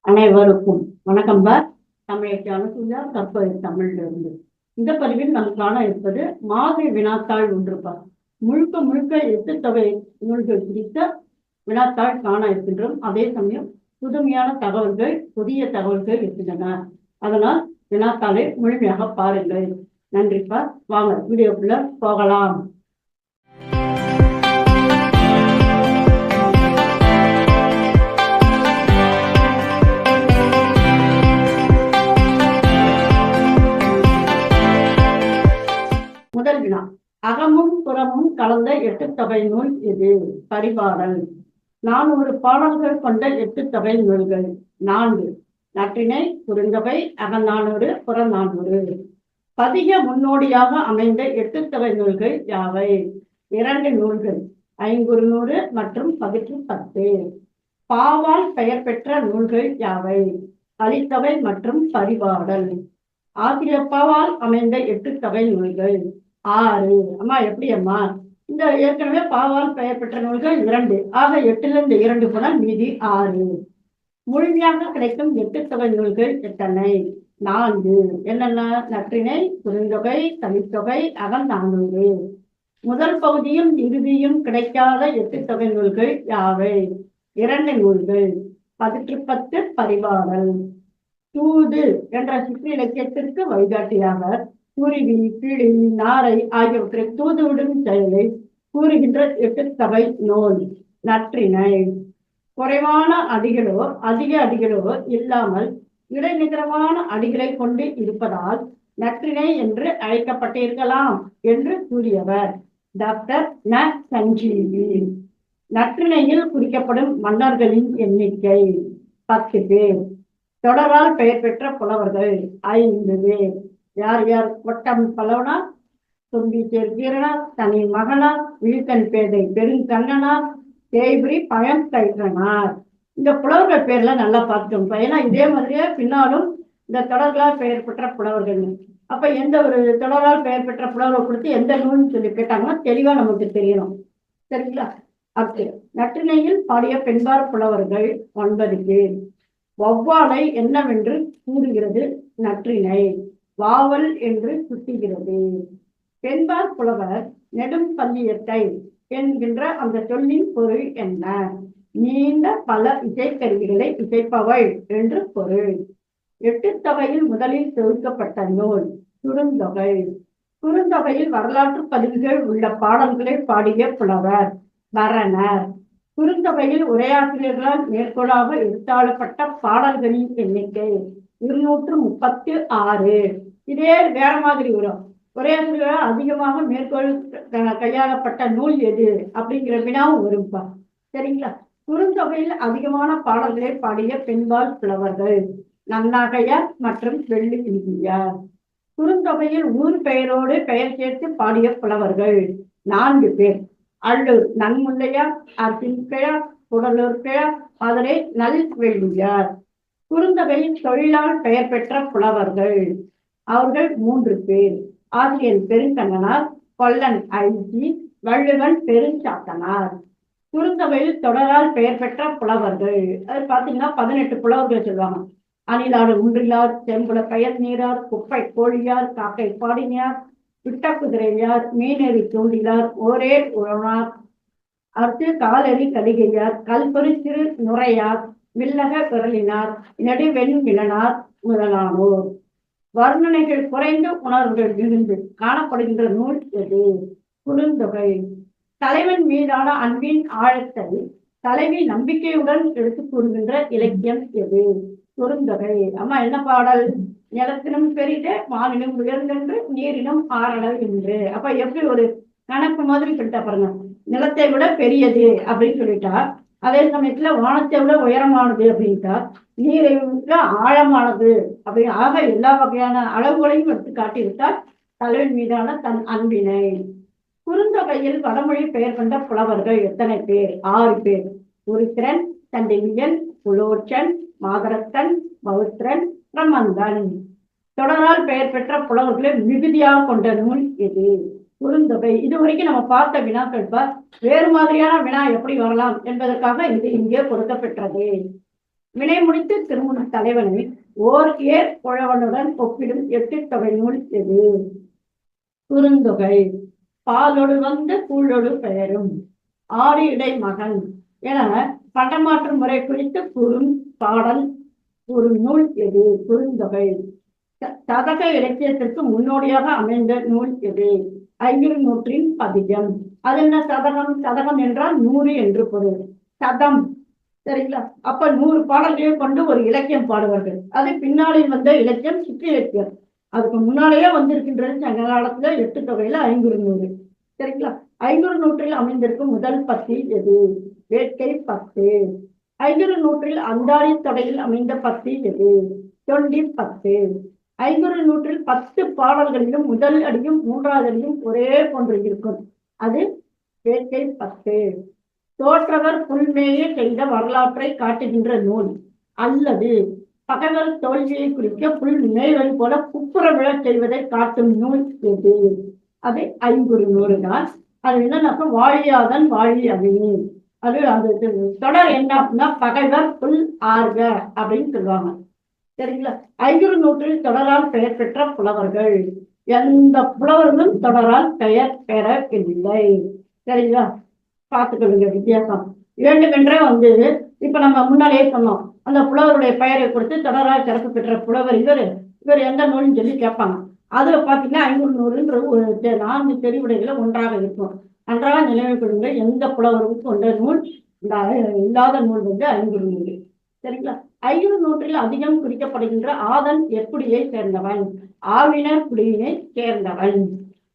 அனைவருக்கும் வணக்கம் பார். தமிழைக்கான சுஜா தற்போது தமிழிலிருந்து இந்த பதிவில் நாம் காண இருப்பது மாதிரி வினாத்தாள் ஒன்றுப்பார். முழுக்க முழுக்க எட்டு தொகை நூல்கள் குறித்த வினாத்தாள் காண இருக்கின்றோம். அதே சமயம் புதுமையான தகவல்கள், புதிய தகவல்கள் இருக்கின்றன. அதனால் வினாத்தாளை முழுமையாக பாருங்கள். நன்றிப்பா. வாங்க வீடியோக்குள்ள போகலாம். முதல் வினா, அகமும் புறமும் கலந்த எட்டு தொகை நூல் இது? பரிபாடல். 400 பாடல்கள் கொண்ட எட்டு தொகை நூல்கள். 4. நற்றிணை, குறுந்தொகை, அகநானூறு, புறநானூறு. பதிக முன்னோடியாக அமைந்த எட்டு தொகை நூல்கள் யாவை? 2 நூல்கள், ஐங்குறுநூறு மற்றும் 10. பாவால் பெயர் பெற்ற நூல்கள் யாவை? கலித்தொகை மற்றும் பரிபாடல். ஆசிரியப்பாவால் அமைந்த எட்டு தொகை நூல்கள். 6. அம்மா எப்படி அம்மா? இந்த ஏற்கனவே பாவால் பெயர் பெற்ற நூல்கள் 2. ஆக 8லிருந்து 2 போனால் மீதி 6. முழுமையாக கிடைக்கும் எட்டு தொகை நூல்கள் எத்தனை? 4. என்னென்ன? நற்றிணை, குறுந்தொகை, கலித்தொகை, அகநானூறு. முதல் பகுதியும் இறுதியும் கிடைக்காத எட்டு தொகை நூல்கள் யாவை? 2 நூல்கள், 10 பரிபாடல். தூது என்ற சிற்றிலக்கியத்திற்கு வழிகாட்டியாக குருவி, கிளி, நாரை ஆகியவற்றை தூதுவிடும் செயலை கூறுகின்ற எட்டு தொகை நூல் நற்றிணை. குறைவான அடிகளோ அதிக அடிகளோ இல்லாமல் இடைநிகரமான அடிகளை கொண்டு இருப்பதால் நற்றிணை என்று அழைக்கப்பட்டிருக்கலாம் என்று கூறியவர் டாக்டர் ந. சஞ்சீவி. நற்றிணையில் குறிக்கப்படும் மன்னர்களின் எண்ணிக்கை 10 பேர். தொடரால் பெயர் பெற்ற புலவர்கள் 5 பேர். யார் யார்? வட்டம் பலவனார், தும்பிச்சேர் கீரனார், தனி மகனார், விழுக்கன் பேதை பெருங்கண்ணனார், தேய்பிரி பயம் கைற்றனார். இந்த புலவர்கள் பேர்லாம் நல்லா பார்த்துக்கோங்க. ஏன்னா இதே மாதிரியே பின்னாலும் இந்த தொடர்களால் பெயர் பெற்ற புலவர்கள். அப்ப எந்த ஒரு தொடரால் பெயர் பெற்ற புலவர்கள் கொடுத்து எந்த நூல்னு சொல்லி கேட்டாங்கன்னா தெளிவா நமக்கு தெரியணும். சரிங்களா? அடுத்து, நற்றிணையில் பாடிய பெண்பார் புலவர்கள் 9 பேர். வௌவாலை என்னவென்று கூறுகிறது நற்றிணை? வாவல் என்று சுட்டுகிறது. பெண்பார் புலவர் நெடும் பள்ளியத்தை என்கின்ற அந்த சொல்லின் பொருள் என்ன? நீண்ட பல இசைக்கருவிகளை இசைப்பவள் என்று பொருள். எட்டு தொகையில் முதலில் தொகுக்கப்பட்ட நூல் குறுந்தொகை. குறுந்தொகையில் வரலாற்று பதிவுகள் உள்ள பாடல்களை பாடிய புலவர் பரணர். குறுந்தொகையில் உரையாசிரியர்களால் மேற்கோளாக எடுத்தாளப்பட்ட பாடல்களின் எண்ணிக்கை 236. இதே வேற மாதிரி வரும். உரையாசிரியர்களால் அதிகமாக மேற்கோள் கையாளப்பட்ட நூல் எது அப்படிங்கிற வினாவும் வரும்பா. சரிங்களா? குறுந்தொகையில் அதிகமான பாடல்களை பாடிய பெண்பால் புலவர்கள் நன்னாகையார் மற்றும் வெள்ளி இந்தியார். குறுந்தொகையில் ஊர் பெயரோடு பெயர் சேர்த்து பாடிய புலவர்கள் 4 பேர். அள்ளூர் நன்முல்லையார், அர்ஜுன்கையார், புடலூர்கையார், மதுரை நல்வெள்ளியார். குறுந்தொகையில் தொழிலால் பெயர் பெற்ற புலவர்கள் அவர்கள் 3 பேர். ஆசிரியர் பெருங்கண்ணனார், கொல்லன் ஐசி, வள்ளுவன் பெருஞ்சாத்தனார். குறுந்தொகையில் தொடரால் பெயர் பெற்ற புலவர்கள் அது பார்த்தீங்கன்னா 18 புலவர்கள் சொல்லுவாங்க. அணிலாறு உன்றிலார், செம்புல பெயர் நீரார், குப்பை கோழியார், காக்கை பாடினியார், விட்டக்குதிரையார், மீனெறி தூண்டிலார், ஓரே உழனார், அடுத்து காலெறி கடிகையார், கல்பொறி சிறு நுரையார், வில்லக விரலினார், நெடுவெண் விலனார் முதலானோர். வர்ணனைகள் குறைந்து உணர்வுகள் மிகுந்து காணப்படுகின்ற நூல் எது? குறுந்தொகை. தலைவன் மீதான அன்பின் ஆழத்தை தலைவி நம்பிக்கையுடன் எடுத்துக் கூறுகின்ற இலக்கியம் எது? குறுந்தொகை. அம்மா என்ன பாடல்? நிலத்தினும் பெரிதே வானினும் உயர்ந்தென்று நீரினும் ஆறடல் என்று. அப்ப எப்படி ஒரு கணக்கு மாதிரி சொல்லிட்டா பாருங்க. நிலத்தை விட பெரியது அப்படின்னு சொல்லிட்டா, அதே சமயத்துல வானத்தை விட உயரமானது அப்படின்ட்டா, நீரை விட ஆழமானது அப்படி. ஆக எல்லா வகையான அளவுகளையும் எடுத்து காட்டிவிட்டால் தலைவன் மீதான தன் அன்பினை. குறுந்தொகையில் வடமொழி பெயர் கொண்ட புலவர்கள் எத்தனை பேர்? 6 பேர். உருத்திரன், தண்டிவியன், புலோச்சன், மாதரத்தன், பௌத்திரன், பிரமந்தன். தொடரால் பெயர் பெற்ற புலவர்களை மிகுதியாக கொண்ட நூல் எது? குறுந்தொகை. இதுவரைக்கும் நம்ம பார்த்த வினாக்கள் வேறு மாதிரியான வினா எப்படி வரலாம் என்பதற்காக இது இங்கே கொடுக்கப்பெற்றது. வினை முடித்து திருமண தலைவனை ஓர் ஏர் புழவனுடன் ஒப்பிடும் எட்டு தொகை நூல் எது? குறுந்தொகை. பாலொடு வந்த கூழொடு பெயரும் ஆறு இடை மகன் என பண்டமாற்று முறை குறித்து கூறும் பாடல் ஒரு நூல் எது? குறுந்தொகை. சதக இலக்கியத்திற்கு முன்னோடியாக அமைந்த நூல் எது? ஐங்குறுநூற்றின் பதிகம். அது என்ன சதகம்? சதகம் என்றால் 100 என்று பொருள். சதம், சரிங்களா? அப்ப 100 பாடல்களை கொண்டு ஒரு இலக்கியம் பாடுவார்கள். அது பின்னாளில் வந்த இலக்கியம் சிற்றிலக்கியம். அதுக்கு முன்னாலேயே வந்திருக்கின்றது சங்க காலத்துல 8 தொகையில 500. சரிங்களா? 500 அமைந்திருக்கும் முதல் பத்தி எது? வேட்கை 10. 500 அந்தாதி தொடையில் அமைந்த பத்தி எது? தொண்டி 10. 500 10 பாடல்களிலும் முதல் அடியும் 3வது அடியும் ஒரே போன்று இருக்கும். அது வேட்கை 10. தோற்றவர் புல்மேய செய்த வரலாற்றை காட்டுகின்ற நூல் அல்லது பகைவர் தோல்வியை குறிக்க புல் மேய்வது போல குப்புற விழச் செய்வதை காட்டும் நூல் எது? அது 500 தான். அது என்னன்னாக்க வாழியாதன் வாழி அவினி. அது அந்த தொடர் என்ன அப்படின்னா பகைவர் புல் ஆர்க அப்படின்னு சொல்லுவாங்க. சரிங்களா? 500 தொடரால் பெயர் பெற்ற புலவர்கள். எந்த புலவர்களும் தொடரால் பெயர் பெறவில்லை. சரிங்களா? பார்த்துக்கொள்ளுங்க வித்தியாசம். வேண்டுமென்றே இப்ப நம்ம முன்னாலேயே சொன்னோம், அந்த புலவருடைய பெயரை கொடுத்து தொடரால் சிறப்பு பெற்ற புலவர் இவர் எந்த நூல்னு சொல்லி கேட்பாங்க. அதுல பாத்தீங்கன்னா 500 ஒரு 4 தெரிவுடைகளை ஒன்றாக இருக்கும். நன்றாக நினைவு கொள்ளுங்க, எந்த புலவரும் கொண்ட நூல் இல்லாத நூல் 500. சரிங்களா? 500 அதிகம் குறிக்கப்படுகின்ற ஆதன் எக்குடியை சேர்ந்தவன்? ஆவினர் குடியினை சேர்ந்தவன்.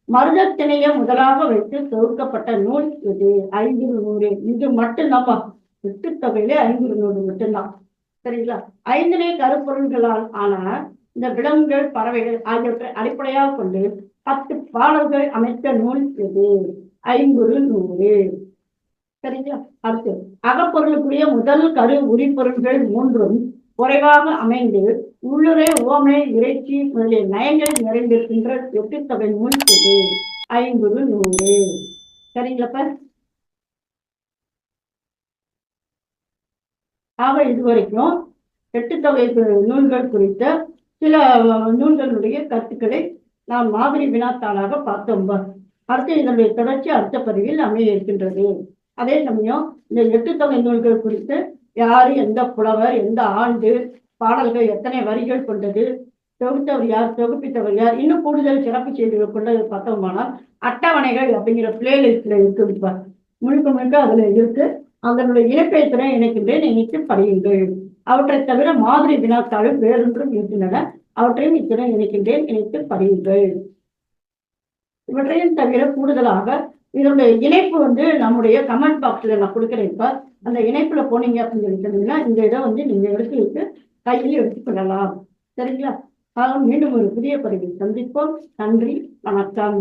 மருதத்திணைய முதலாக வைத்து தொகுக்கப்பட்ட நூல் எது? 500. இது மட்டும் நம்ம 8 தொகையிலே 500 மட்டும்தான். சரிங்களா? 5 கருப்பொருள்களால் ஆன இந்த விலங்குகள் பறவைகள் ஆகியவற்றை அடிப்படையாக கொண்டு 10 பாடல்கள் அமைத்த நூல் எது? 500. சரிங்களா? அடுத்து அகப்பொருளுக்குரிய முதல் கரு உரிப்பொருள்கள் 3ம் குறைவாக அமைந்து உள்ளுரை ஓமை இறைச்சி முதலிய நயங்கள் நிறைந்திருக்கின்ற 8 தொகை நூல் எது? 500. சரிங்களப்ப? ஆக இதுவரைக்கும் 8 தொகை நூல்கள் குறித்த சில நூல்களுடைய கருத்துக்களை நாம் மாதிரி வினாத்தாளாக பார்த்தோம். அடுத்து இதனுடைய தொடர்ச்சி அடுத்த பதிவில் அமைய இருக்கின்றது. அதே சமயம் இந்த 8 தொகை நூல்கள் குறித்து யாரு, எந்த புலவர், எந்த ஆண்டு, பாடல்கள் எத்தனை வரிகள் கொண்டது, தொகுத்தவர் யார், தொகுப்பித்தவர் யார், இன்னும் கூடுதல் சிறப்பு செய்திகள் கொண்டது பார்த்தோமானால் அட்டவணைகள் அப்படிங்கிற பிளேலிஸ்ட்ல இருக்கு. முழுக்க முழுக்க அதுல இருக்கு. அதனுடைய இணைப்பை இணைக்கின்றேன், இணைத்து படியுங்கள். அவற்றை தவிர மாதிரி வினாத்தாளும் வேறொன்றும் இருக்கின்றன. அவற்றையும் இத்துடன் இணைக்கின்றேன், இணைத்து படியுங்கள். இவற்றையும் தவிர கூடுதலாக இதனுடைய இணைப்பு நம்முடைய கமெண்ட் பாக்ஸ்ல நான் கொடுக்குறேன். இப்ப அந்த இணைப்புல போனீங்க அப்படின்னு சொல்லி சொன்னீங்கன்னா இந்த இதை நீங்க எடுத்து கையில் எடுத்துக்கொள்ளலாம். சரிங்களா? மீண்டும் ஒரு புதிய பதிவில் சந்திப்போம். நன்றி, வணக்கம்.